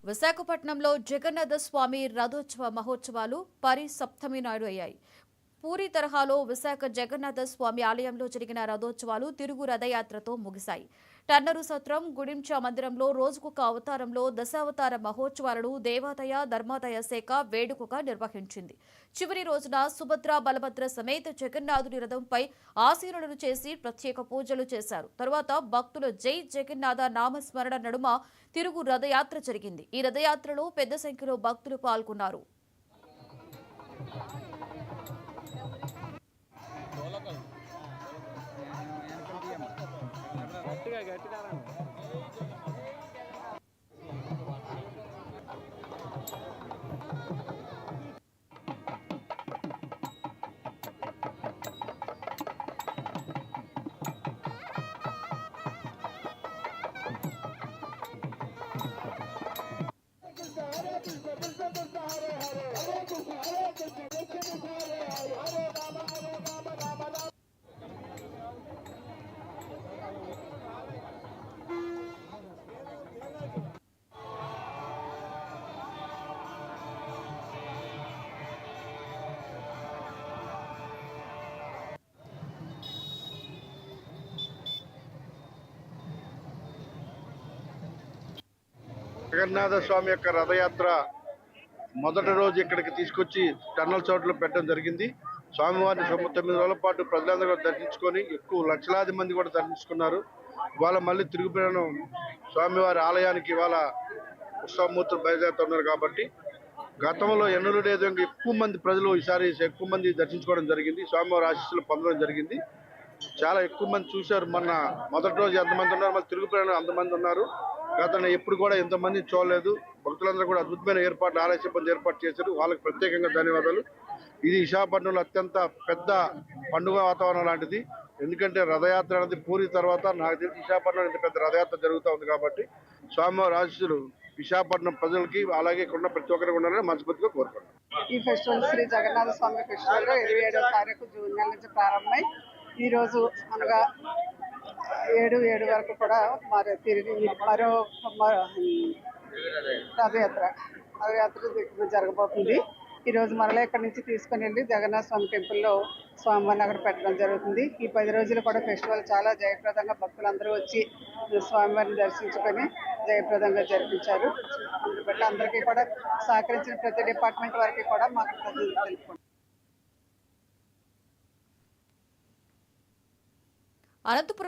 విశాఖపట్నంలో జగన్నాథ స్వామి రథోత్సవ మహోత్సవాలు పరిసప్తమి నాడు అయ్యాయి. పూరి తరహాలో విశాఖ జగన్నాథ స్వామి ఆలయంలో జరిగిన రథోత్సవాలు తిరుగు రథయాత్రతో ముగిశాయి. టన్నరు సత్రం గుడించ మందిరంలో రోజుకొక అవతారంలో దశావతార మహోత్సవాలను దేవాదాయ ధర్మాదాయ శాఖ వేడుకగా నిర్వహించింది. చివరి రోజున సుభద్ర బలభద్ర సమేత జగన్నాథుడి రథంపై ఆసీనులను చేసి ప్రత్యేక పూజలు చేశారు. తరువాత భక్తుల జై జగన్నాథ నామస్మరణ నడుమ తిరుగు రథయాత్ర జరిగింది. ఈ రథయాత్రలో పెద్ద సంఖ్యలో భక్తులు పాల్గొన్నారు. జగన్నాథ స్వామి యొక్క రథయాత్ర మొదటి రోజు ఇక్కడికి తీసుకొచ్చి టన్నల్ చోట్ల పెట్టడం జరిగింది. స్వామివారిని 9 రోజుల పాటు ప్రజలందరూ దర్శించుకొని ఎక్కువ లక్షలాది మంది కూడా దర్శించుకున్నారు. ఇవాళ మళ్ళీ తిరుగు ప్రయాణం స్వామివారి ఆలయానికి ఇవాళ ఉత్సవమూర్తులు బయలుదేరుతున్నారు కాబట్టి గతంలో ఎన్నడూ లేదు ఎక్కువ మంది ప్రజలు ఈసారి ఎక్కువ మంది దర్శించుకోవడం జరిగింది. స్వామివారి ఆశీస్సులు పొందడం జరిగింది. చాలా ఎక్కువ మంది చూశారు. మొన్న మొదటి రోజు ఎంతమంది ఉన్నారు, మళ్ళీ తిరుగు ప్రయాణం అంతమంది ఉన్నారు. గతంలో ఎప్పుడు కూడా ఎంతమంది చూడలేదు. భక్తులందరూ కూడా అద్భుతమైన ఏర్పాట్లు ఆలయ సిబ్బంది ఏర్పాటు చేశారు. వాళ్ళకి ప్రత్యేకంగా ధన్యవాదాలు. ఇది విశాఖపట్నంలో అత్యంత పెద్ద పండుగ వాతావరణం లాంటిది. ఎందుకంటే రథయాత్ర అనేది పూరి తర్వాత నాకు తెలిసి విశాఖపట్నంలో ఇంత పెద్ద రథయాత్ర జరుగుతూ ఉంది కాబట్టి స్వామివారి ఆశీస్సులు విశాఖపట్నం ప్రజలకి అలాగే ఇక్కడ ప్రతి ఒక్కరికి ఉండాలని మనస్ఫూర్తిగా కోరుకుంటున్నాను. ఈ ఫెస్టివల్ శ్రీ జగన్నాథ స్వామి ఫెస్టివల్ 27వ తారీఖు జూన్ నెల నుంచి ప్రారంభమై ఈ రోజు అనగా 7 వరకు కూడా మరి తిరిగి మరో రథయాత్ర జరగబోతుంది. ఈరోజు మరలా ఇక్కడి నుంచి తీసుకుని వెళ్ళి జగన్నాథ స్వామి టెంపుల్లో స్వామివారిని అక్కడ పెట్టడం జరుగుతుంది. ఈ 10 రోజులు కూడా ఫెస్టివల్ చాలా జయప్రదంగా భక్తులందరూ వచ్చి స్వామివారిని దర్శించుకొని జయప్రదంగా జరిపించారు. అందుబట్టి అందరికీ కూడా సహకరించిన ప్రతి డిపార్ట్మెంట్ వారికి కూడా మాకు తెలుపుకుంటాం. అనంతపురం